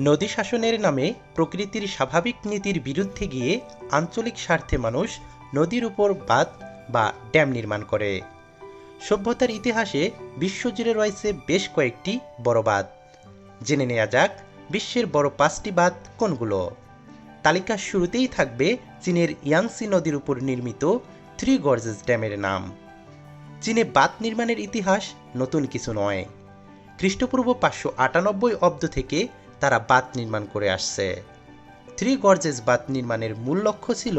নদী শাসনের নামে প্রকৃতির স্বাভাবিক নীতির বিরুদ্ধে গিয়ে আঞ্চলিক স্বার্থে মানুষ নদীর উপর বাঁধ বা ড্যাম নির্মাণ করে। সভ্যতার ইতিহাসে বিশ্বজুড়ে রয়েছে বেশ কয়েকটি বড় বাঁধ। জেনে নেওয়া যাক বিশ্বের বড় 5টি বাঁধ কোনগুলো। তালিকার শুরুতেই থাকবে চীনের ইয়াংসি নদীর উপর নির্মিত থ্রি গর্জেস ড্যামের নাম। চীনে বাঁধ নির্মাণের ইতিহাস নতুন কিছু নয়। খ্রিস্টপূর্ব 598 অব্দ থেকে তারা বাঁধ নির্মাণ করে আসছে। থ্রি গর্জেস বাঁধ নির্মাণের মূল লক্ষ্য ছিল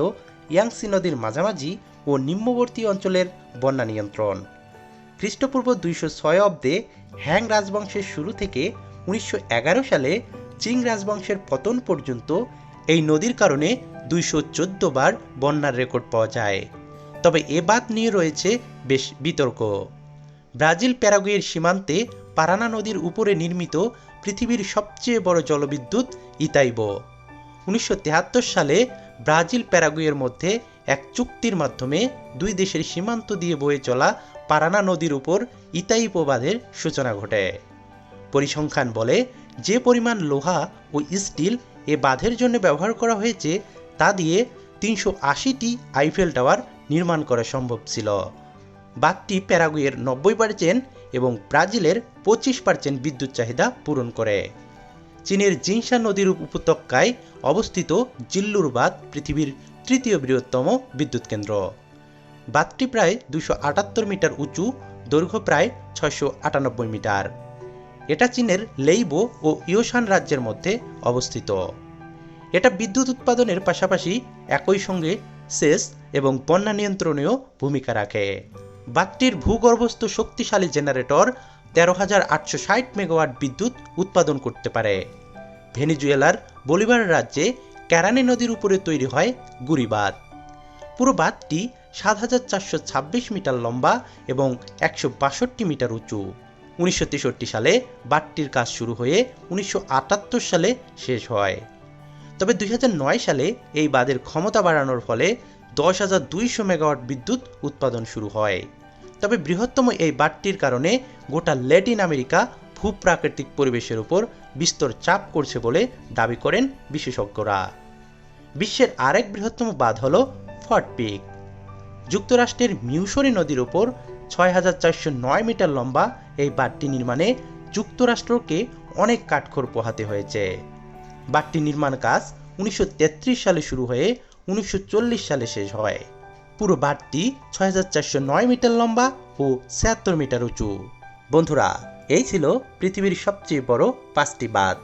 ইয়াংসি নদীর মাঝামাঝি ও নিম্নবর্তী অঞ্চলের বন্যা নিয়ন্ত্রণ। খ্রিস্টপূর্ব 206 অব্দে হ্যাং রাজবংশের শুরু থেকে 1911 সালে চিং রাজবংশের পতন পর্যন্ত এই নদীর কারণে 214 বার বন্যার রেকর্ড পাওয়া যায়। তবে এ বাঁধ নিয়ে রয়েছে বেশ বিতর্ক। ব্রাজিল প্যারাগুয়ের সীমান্তে পারানা নদীর উপরে নির্মিত পৃথিবীর সবচেয়ে বড় জলবিদ্যুৎ ইতাইবো 1973 সালে ব্রাজিল প্যারাগুয়ের মধ্যে এক চুক্তির মাধ্যমে দুই দেশের সীমান্ত দিয়ে বয়ে চলা পারানা নদীর উপর ইতাইবো বাঁধের সূচনা ঘটে। পরিসংখ্যান বলে যে পরিমাণ লোহা ও স্টিল এ বাঁধের জন্য ব্যবহার করা হয়েছে তা দিয়ে 380টি আইফেল টাওয়ার নির্মাণ করা সম্ভব ছিল। বাঁধটি প্যারাগুয়ের 90% এবং ব্রাজিলের 25% বিদ্যুৎ চাহিদা পূরণ করে। চীনের জিনসা নদীর উপত্যকায় অবস্থিত জিল্লুর বাঁধ পৃথিবীর তৃতীয় বৃহত্তম বিদ্যুৎ কেন্দ্র। বাঁধটি প্রায় 278 মিটার উঁচু, দৈর্ঘ্য প্রায় 698 মিটার। এটা চীনের লেইবো ও ইয়োশান রাজ্যের মধ্যে অবস্থিত। এটা বিদ্যুৎ উৎপাদনের পাশাপাশি একই সঙ্গে সেচ এবং বন্যা নিয়ন্ত্রণেও ভূমিকা রাখে। বাঁধটির ভূগর্ভস্থ শক্তিশালী জেনারেটর 13,860 মেগাওয়াট বিদ্যুৎ উৎপাদন করতে পারে। ভেনেজুয়েলার বলিভার রাজ্যে ক্যারানি নদীর উপরে তৈরি হয় গুরি বাঁধ। পুরো বাঁধটি 7,426 মিটার লম্বা এবং 162 মিটার উঁচু। 1963 সালে বাঁধটির কাজ শুরু হয়ে 1978 সালে শেষ হয়। তবে 2009 সালে এই বাঁধের ক্ষমতা বাড়ানোর ফলে 10,200 মেগাওয়াট বিদ্যুৎ উৎপাদন শুরু হয়। তবে বৃহত্তম এই বাঁধটির কারণে গোটা ল্যাটিন আমেরিকা ভূপ্রাকৃতিক পরিবেশের উপর বিস্তর চাপ করছে বলে দাবি করেন বিশেষজ্ঞরা। বিশ্বের আরেক বৃহত্তম বাঁধ হল ফর্ট পিক। যুক্তরাষ্ট্রের মিউসরি নদীর উপর 6,409 মিটার লম্বা এই বাঁধটি নির্মাণে যুক্তরাষ্ট্রকে অনেক কাঠখড় পোহাতে হয়েছে। বাঁধটি নির্মাণ কাজ 1933 সালে শুরু হয়ে 1940 সালে শেষ হয়। পুরো বাঁধটি 6,409 মিটার লম্বা ও 76 মিটার উঁচু। বন্ধুরা, এই ছিল পৃথিবীর সবচেয়ে বড় 5টি বাঁধ।